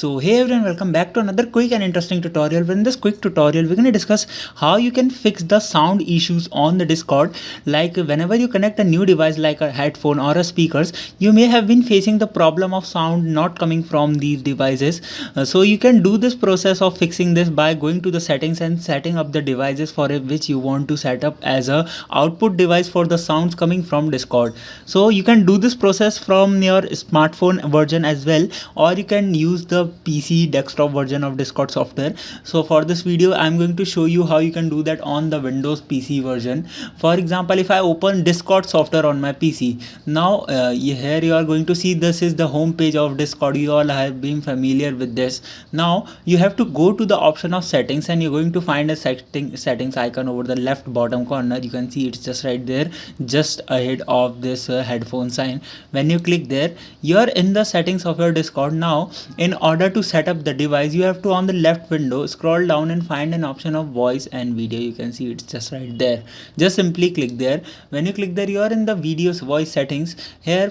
So hey everyone, welcome back to another quick and interesting tutorial. In this quick tutorial we're going to discuss how you can fix the sound issues on the Discord. Like whenever you connect a new device like a headphone or a speakers, you may have been facing the problem of sound not coming from these devices. So you can do this process of fixing this by going to the settings and setting up the devices for which you want to set up as a output device for the sounds coming from Discord. So you can do this process from your smartphone version as well, or you can use the PC desktop version of Discord software. So for this video I'm going to show you how you can do that on the Windows PC version. For example, if I open Discord software on my PC now, here you are going to see this is the home page of Discord. You all have been familiar with this. Now you have to go to the option of settings and you're going to find a settings icon over the left bottom corner. You can see it's just right there, just ahead of this headphone sign. When you click there, you're in the settings of your Discord. Now in order to set up the device, you have to on the left window scroll down and find an option of voice and video. You can see it's just right there. Just simply click there. When you click there, you are in the videos voice settings.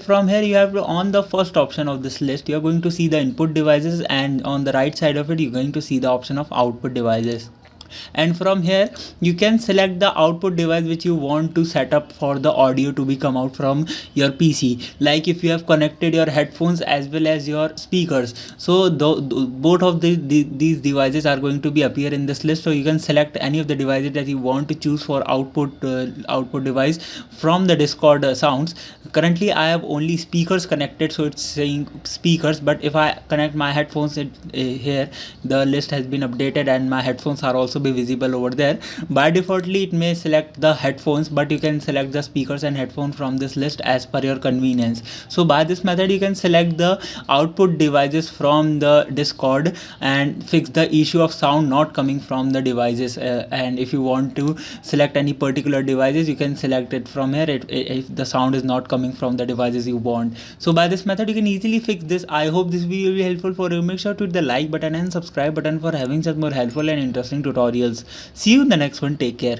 From here you have to, on the first option of this list, you're going to see the input devices, and on the right side of it you're going to see the option of output devices. And from here you can select the output device which you want to set up for the audio to be come out from your PC. Like if you have connected your headphones as well as your speakers, so both of these devices are going to be appear in this list. So you can select any of the devices that you want to choose for output device from the Discord sounds. Currently I have only speakers connected, so it's saying speakers, but if I connect my headphones, here the list has been updated and my headphones are also be visible over there. By defaultly it may select the headphones, but you can select the speakers and headphones from this list as per your convenience. So by this method you can select the output devices from the Discord and fix the issue of sound not coming from the devices. And if you want to select any particular devices, you can select it from here if the sound is not coming from the devices you want. So by this method you can easily fix this. I hope this video will be helpful for you. Make sure to hit the like button and subscribe button for having such more helpful and interesting tutorials. See you in the next one. Take care.